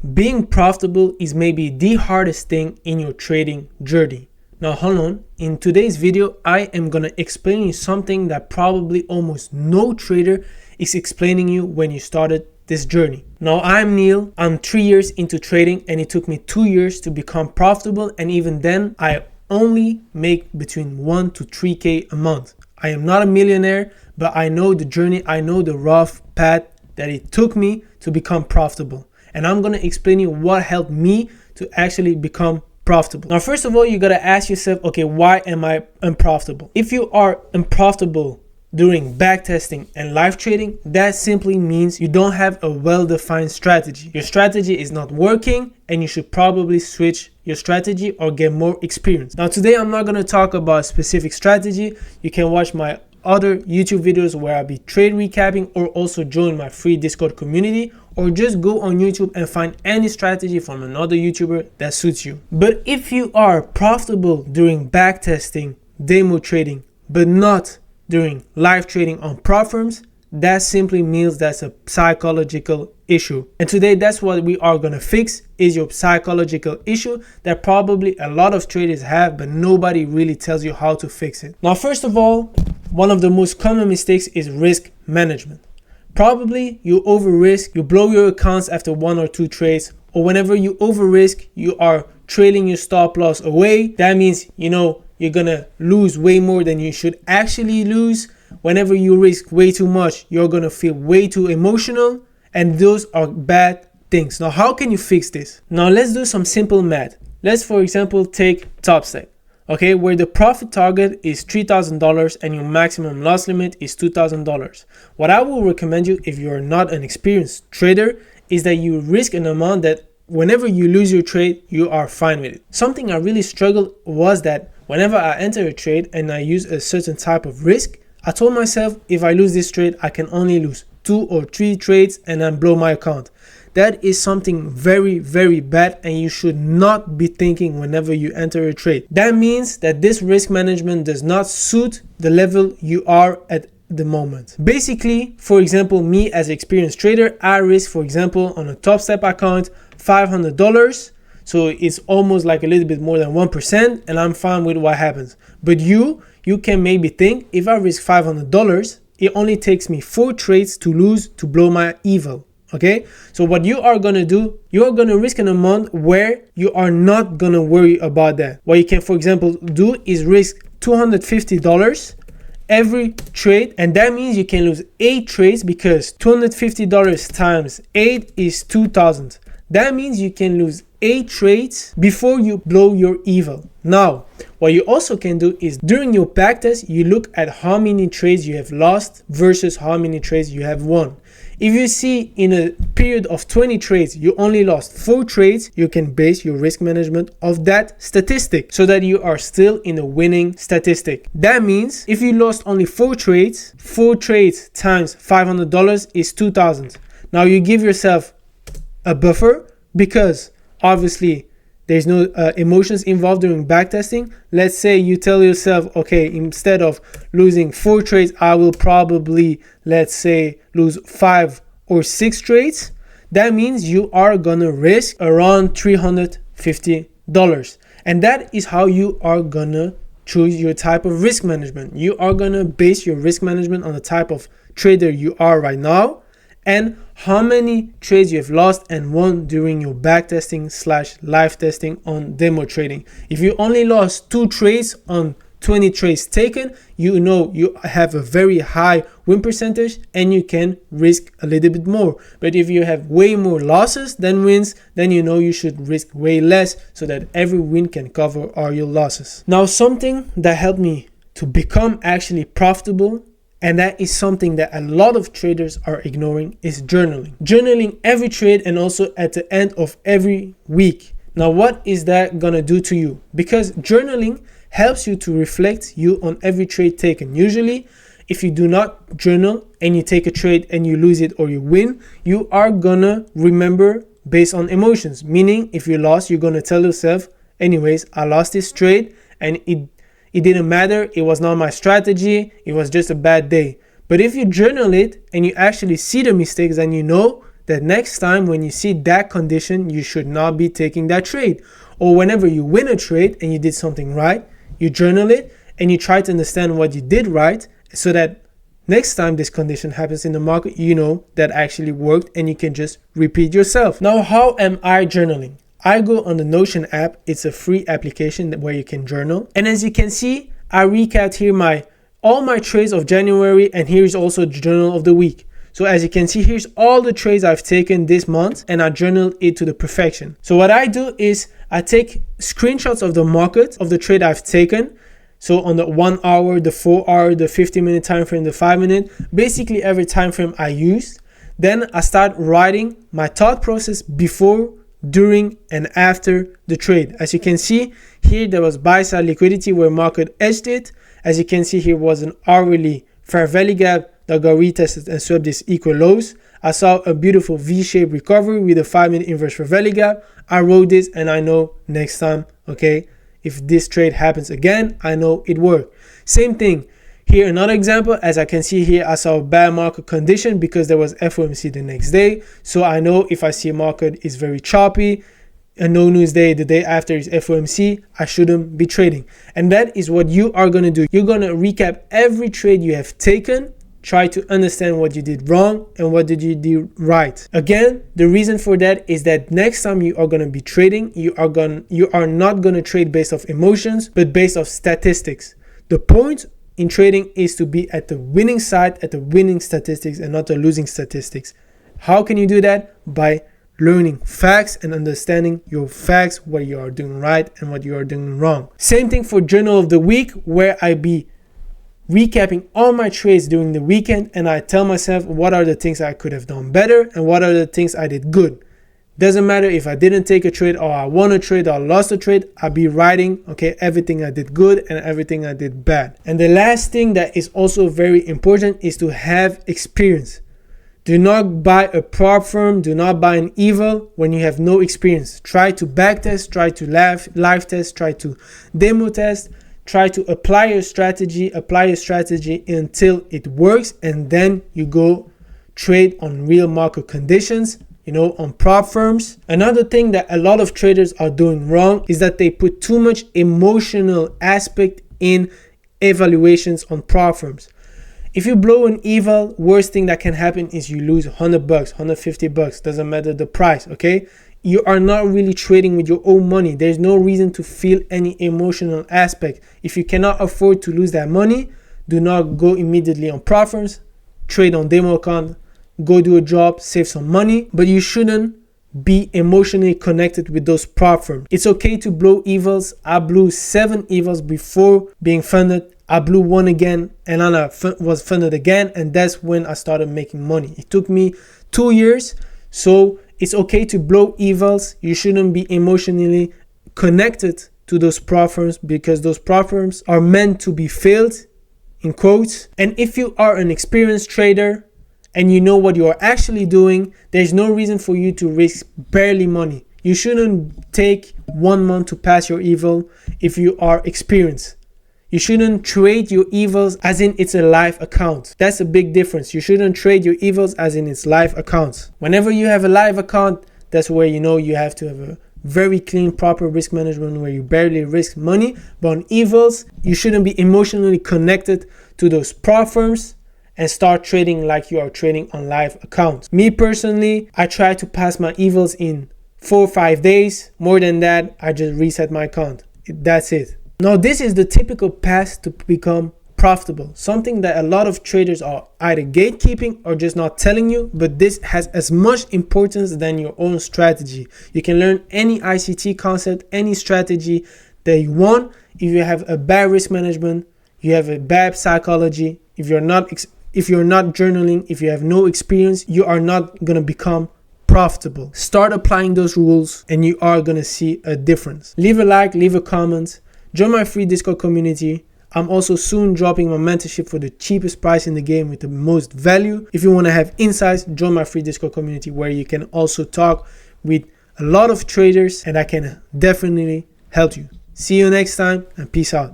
Being profitable is maybe the hardest thing in your trading journey. Now hold on, in today's video I am gonna explain you something that probably almost no trader is explaining you when you started this journey. Now I'm Neil, I'm 3 years into trading and it took me 2 years to become profitable, and even then I only make between 1 to 3k a month. I am not a millionaire, but I know the journey, I know the rough path that it took me to become profitable. And I'm going to explain you what helped me to actually become profitable. Now, first of all, you got to ask yourself, okay, why am I unprofitable? If you are unprofitable during backtesting and live trading, that simply means you don't have a well-defined strategy. Your strategy is not working and you should probably switch your strategy or get more experience. Now, today I'm not going to talk about a specific strategy. You can watch my other YouTube videos where I'll be trade recapping, or also join my free Discord community, or just go on YouTube and find any strategy from another YouTuber that suits you. But if you are profitable during backtesting, demo trading, but not during live trading on prop firms, that simply means that's a psychological issue. And today that's what we are going to fix, is your psychological issue that probably a lot of traders have, but nobody really tells you how to fix it. Now, first of all, one of the most common mistakes is risk management. Probably you over risk, you blow your accounts after 1 or 2 trades, or whenever you over risk, you are trailing your stop loss away. That means, you're gonna lose way more than you should actually lose. Whenever you risk way too much, you're gonna feel way too emotional, and those are bad things. Now, how can you fix this? Now, let's do some simple math. Let's, for example, take Top Stack. Okay, where the profit target is $3,000 and your maximum loss limit is $2,000. What I will recommend you, if you are not an experienced trader, is that you risk an amount that whenever you lose your trade, you are fine with it. Something I really struggled was that whenever I enter a trade and I use a certain type of risk, I told myself, if I lose this trade, I can only lose 2 or 3 trades and then blow my account. That is something very, very bad, and you should not be thinking whenever you enter a trade. That means that this risk management does not suit the level you are at the moment. Basically, for example, me as an experienced trader, I risk, for example, on a Top Step account, $500. So it's almost like a little bit more than 1%, and I'm fine with what happens. But you can maybe think, if I risk $500, it only takes me 4 trades to lose to blow my evil. Okay, so what you are gonna do, you are gonna risk an amount where you are not gonna worry about that. What you can, for example, do is risk $250 every trade, and that means you can lose 8 trades, because $250 times 8 is 2,000. That means you can lose 8 trades before you blow your evil. Now, what you also can do is during your backtest, you look at how many trades you have lost versus how many trades you have won. If you see in a period of 20 trades, you only lost 4 trades, you can base your risk management of that statistic so that you are still in a winning statistic. That means if you lost only 4 trades, 4 trades times $500 is 2,000. Now you give yourself a buffer, because obviously there's no emotions involved during backtesting. Let's say you tell yourself, okay, instead of losing 4 trades, I will probably, let's say, lose 5 or 6 trades. That means you are gonna risk around $350. And that is how you are gonna choose your type of risk management. You are gonna base your risk management on the type of trader you are right now, and how many trades you have lost and won during your backtesting / live testing on demo trading. If you only lost 2 trades on 20 trades taken, you have a very high win percentage and you can risk a little bit more. But if you have way more losses than wins, then you should risk way less, so that every win can cover all your losses. Now, something that helped me to become actually profitable, and that is something that a lot of traders are ignoring, is journaling. Journaling every trade and also at the end of every week. Now, what is that gonna do to you? Because journaling helps you to reflect you on every trade taken. Usually, if you do not journal and you take a trade and you lose it or you win, you are gonna remember based on emotions. Meaning, if you lost, you're gonna tell yourself, anyways, I lost this trade and it didn't matter, it was not my strategy, it was just a bad day. But if you journal it and you actually see the mistakes, then you know that next time when you see that condition, you should not be taking that trade. Or whenever you win a trade and you did something right, you journal it and you try to understand what you did right, so that next time this condition happens in the market, you know that actually worked and you can just repeat yourself. Now, how am I journaling? I go on the Notion app. It's a free application where you can journal. And as you can see, I recapped here all my trades of January, and here's also the journal of the week. So as you can see, here's all the trades I've taken this month, and I journaled it to the perfection. So what I do is I take screenshots of the market of the trade I've taken. So on the 1 hour, the 4 hour, the 50-minute time frame, the 5-minute, basically every time frame I used. Then I start writing my thought process before, during, and after the trade. As you can see here, there was buy side liquidity where market edged it. As you can see, here was an hourly fair value gap that got retested and swept these equal lows. I saw a beautiful V-shaped recovery with a 5-minute inverse fair value gap. I wrote this and I know next time, okay, if this trade happens again, I know it worked. Same thing here, another example. As I can see here, I saw a bad market condition because there was FOMC the next day. So I know if I see a market is very choppy, a no news day, the day after is FOMC, I shouldn't be trading. And that is what you are going to do. You're going to recap every trade you have taken, try to understand what you did wrong and what did you do right. Again, the reason for that is that next time you are going to be trading, you are not going to trade based off emotions, but based off statistics. The point in trading is to be at the winning side, at the winning statistics, and not the losing statistics. How can you do that? By learning facts and understanding your facts, what you are doing right and what you are doing wrong. Same thing for journal of the week, where I be recapping all my trades during the weekend, and I tell myself what are the things I could have done better and what are the things I did good. Doesn't matter if I didn't take a trade or I won a trade or I lost a trade, I'll be writing, okay, everything I did good and everything I did bad. And the last thing that is also very important is to have experience. Do not buy a prop firm, do not buy an evil when you have no experience. Try to backtest, try to live test, try to demo test, try to apply your strategy until it works, and then you go trade on real market conditions, on prop firms. Another thing that a lot of traders are doing wrong is that they put too much emotional aspect in evaluations on prop firms. If you blow an eval, worst thing that can happen is you lose $100, $150, doesn't matter the price, okay? You are not really trading with your own money. There's no reason to feel any emotional aspect. If you cannot afford to lose that money, do not go immediately on prop firms, trade on demo account, go do a job, save some money, but you shouldn't be emotionally connected with those prop firms. It's okay to blow evals. I blew 7 evals before being funded. I blew one again and I was funded again, and that's when I started making money. It took me 2 years, so it's okay to blow evals. You shouldn't be emotionally connected to those prop firms because those prop firms are meant to be failed, in quotes. And if you are an experienced trader and you know what you are actually doing, there's no reason for you to risk barely money. You shouldn't take 1 month to pass your eval if you are experienced. You shouldn't trade your evals as in it's a live account. That's a big difference. You shouldn't trade your evals as in it's live accounts. Whenever you have a live account, that's where you have to have a very clean, proper risk management where you barely risk money. But on evals, you shouldn't be emotionally connected to those prop firms and start trading like you are trading on live accounts. Me personally, I try to pass my evals in 4 or 5 days. More than that, I just reset my account. That's it. Now, this is the typical path to become profitable. Something that a lot of traders are either gatekeeping or just not telling you, but this has as much importance than your own strategy. You can learn any ICT concept, any strategy that you want. If you have a bad risk management, you have a bad psychology, if you're not journaling, if you have no experience, you are not going to become profitable. Start applying those rules and you are going to see a difference. Leave a like, leave a comment. Join my free Discord community. I'm also soon dropping my mentorship for the cheapest price in the game with the most value. If you want to have insights, join my free Discord community where you can also talk with a lot of traders and I can definitely help you. See you next time and peace out.